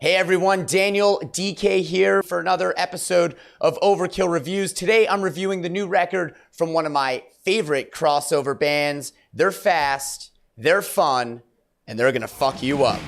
Hey everyone, Daniel DK here for another episode of Overkill Reviews. Today I'm reviewing the new record from one of my favorite crossover bands. They're fast, they're fun, and they're gonna fuck you up.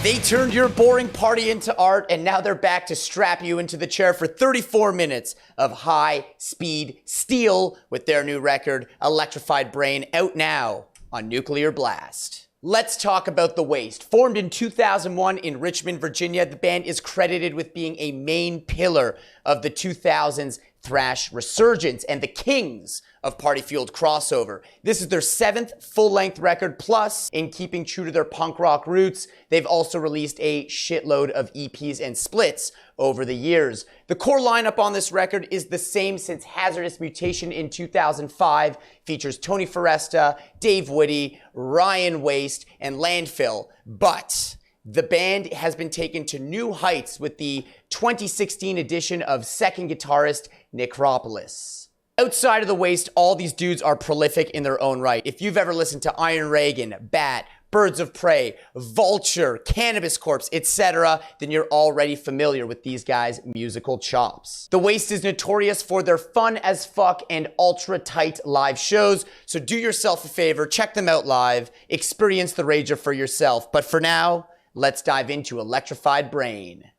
They turned your boring party into art, and now they're back to strap you into the chair for 34 minutes of high-speed steel with their new record, Electrified Brain, out now on Nuclear Blast. Let's talk about The Waste. Formed in 2001 in Richmond, Virginia, the band is credited with being a main pillar of the 2000s thrash resurgence and the kings of party-fueled crossover. This is their 7th full-length record, plus, in keeping true to their punk rock roots, they've also released a shitload of EPs and splits over the years. The core lineup on this record is the same since Hazardous Mutation in 2005, features Tony Foresta, Dave Whitty, Ryan Waste, and Landfill, but the band has been taken to new heights with the 2016 edition of second guitarist Necropolis. Outside of The Waste, all these dudes are prolific in their own right. If you've ever listened to Iron Reagan, Bat, Birds of Prey, Vulture, Cannabis Corpse, etc., then you're already familiar with these guys' musical chops. The Waste is notorious for their fun as fuck and ultra-tight live shows, so do yourself a favor, check them out live, experience the Rager for yourself. But for now, let's dive into Electrified Brain.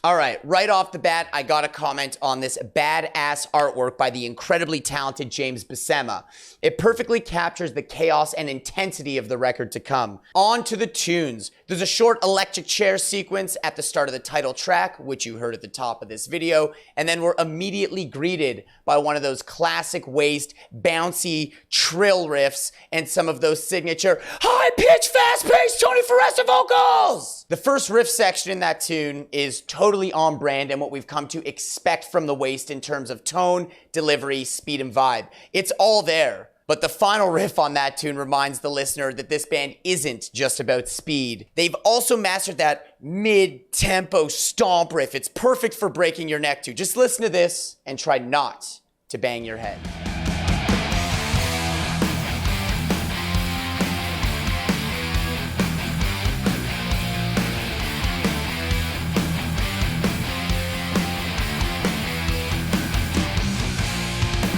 All right, right off the bat, I gotta comment on this badass artwork by the incredibly talented James Buscema. It perfectly captures the chaos and intensity of the record to come. On to the tunes. There's a short electric chair sequence at the start of the title track, which you heard at the top of this video, and then we're immediately greeted by one of those classic Waste, bouncy trill riffs and some of those signature high-pitched, fast-paced Tony Foresta vocals! The first riff section in that tune is totally on brand and what we've come to expect from The Waste in terms of tone, delivery, speed, and vibe. It's all there. But the final riff on that tune reminds the listener that this band isn't just about speed. They've also mastered that mid-tempo stomp riff. It's perfect for breaking your neck to. Just listen to this and try not to bang your head.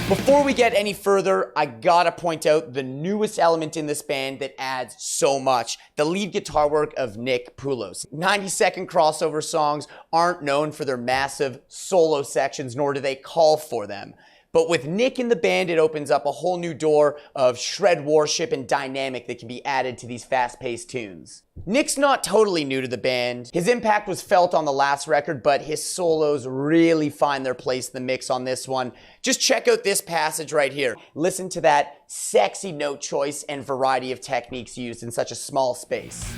Before we get any further, I gotta point out the newest element in this band that adds so much, the lead guitar work of Nick Poulos. 90-second crossover songs aren't known for their massive solo sections, nor do they call for them. But with Nick in the band, it opens up a whole new door of shred worship and dynamic that can be added to these fast-paced tunes. Nick's not totally new to the band. His impact was felt on the last record, but his solos really find their place in the mix on this one. Just check out this passage right here. Listen to that sexy note choice and variety of techniques used in such a small space.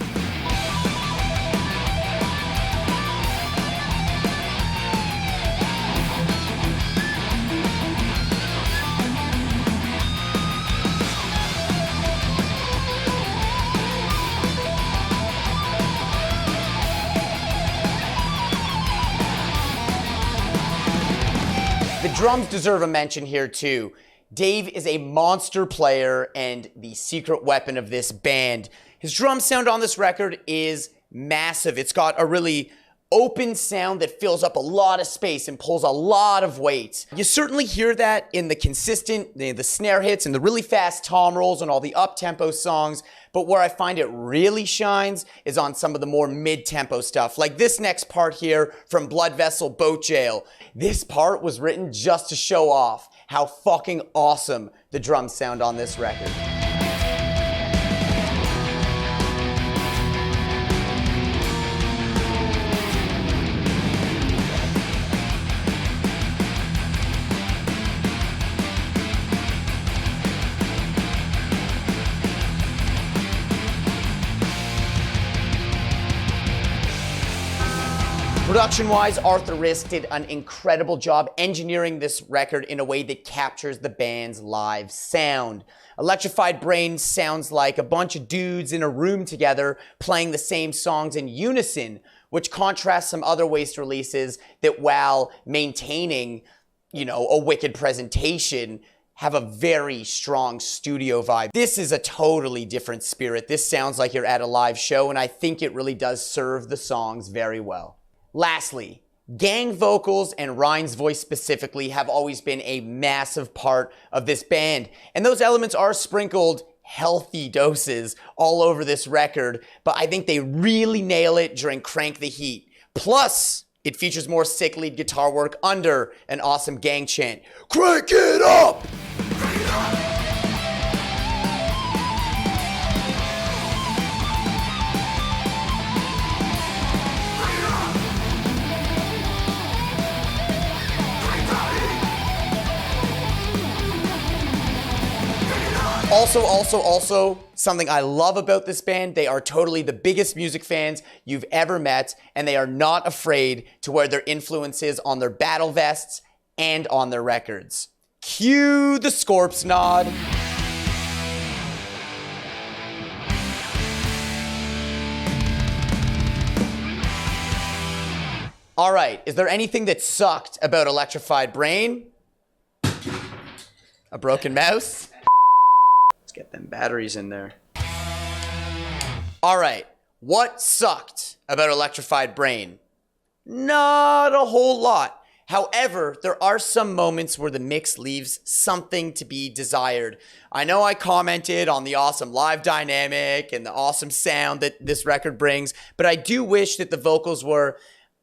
The drums deserve a mention here too. Dave is a monster player and the secret weapon of this band. His drum sound on this record is massive. It's got a really open sound that fills up a lot of space and pulls a lot of weight. You certainly hear that in the consistent, the snare hits and the really fast tom rolls and all the up-tempo songs, but where I find it really shines is on some of the more mid-tempo stuff, like this next part here from Blood Vessel Boat Jail. This part was written just to show off how fucking awesome the drums sound on this record. Production-wise, Arthur Risk did an incredible job engineering this record in a way that captures the band's live sound. Electrified Brain sounds like a bunch of dudes in a room together playing the same songs in unison, which contrasts some other Waste releases that, while maintaining, a wicked presentation, have a very strong studio vibe. This is a totally different spirit. This sounds like you're at a live show, and I think it really does serve the songs very well. Lastly, gang vocals and Ryan's voice specifically have always been a massive part of this band, and those elements are sprinkled healthy doses all over this record, but I think they really nail it during Crank the Heat. Plus, it features more sick lead guitar work under an awesome gang chant. Crank it up! Crank it up! Also, something I love about this band, they are totally the biggest music fans you've ever met, and they are not afraid to wear their influences on their battle vests and on their records. Cue the Scorps nod. All right, is there anything that sucked about Electrified Brain? A broken mouse? Get them batteries in there. All right, what sucked about Electrified Brain? Not a whole lot. However, there are some moments where the mix leaves something to be desired. I know I commented on the awesome live dynamic and the awesome sound that this record brings, but I do wish that the vocals were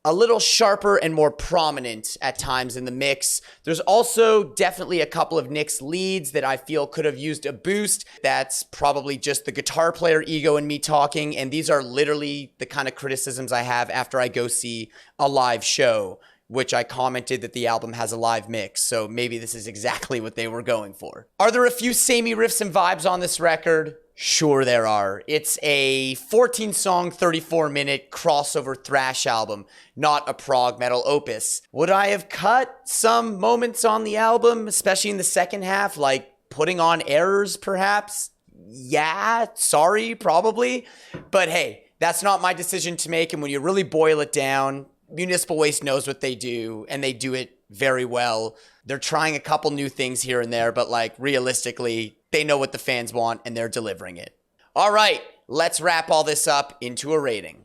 a little sharper and more prominent at times in the mix. There's also definitely a couple of Nick's leads that I feel could have used a boost. That's probably just the guitar player ego in me talking, and these are literally the kind of criticisms I have after I go see a live show, which I commented that the album has a live mix, so maybe this is exactly what they were going for. Are there a few samey riffs and vibes on this record? Sure there are. It's a 14-song, 34-minute crossover thrash album, not a prog metal opus. Would I have cut some moments on the album, especially in the second half, like putting on errors perhaps? Yeah, sorry, probably. But hey, that's not my decision to make, and when you really boil it down, Municipal Waste knows what they do, and they do it very well. They're trying a couple new things here and there, but realistically, they know what the fans want, and they're delivering it. All right, let's wrap all this up into a rating.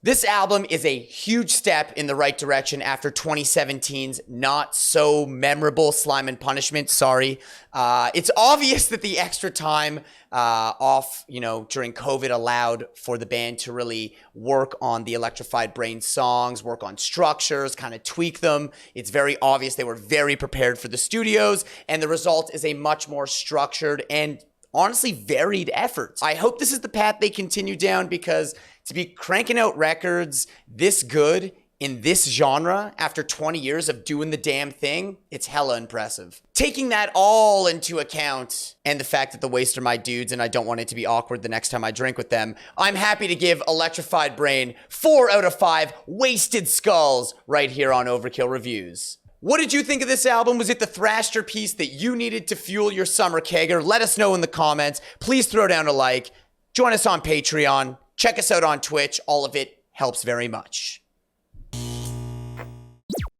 This album is a huge step in the right direction after 2017's not so memorable Slime and Punishment. Sorry. It's obvious that the extra time off, during COVID allowed for the band to really work on the Electrified Brain songs, work on structures, kind of tweak them. It's very obvious they were very prepared for the studios, and the result is a much more structured and honestly varied effort. I hope this is the path they continue down, because to be cranking out records this good in this genre after 20 years of doing the damn thing, it's hella impressive. Taking that all into account, and the fact that the Waste are my dudes and I don't want it to be awkward the next time I drink with them, I'm happy to give Electrified Brain 4 out of 5 wasted skulls right here on Overkill Reviews. What did you think of this album? Was it the thrasher piece that you needed to fuel your summer kegger? Let us know in the comments. Please throw down a like. Join us on Patreon. Check us out on Twitch. All of it helps very much.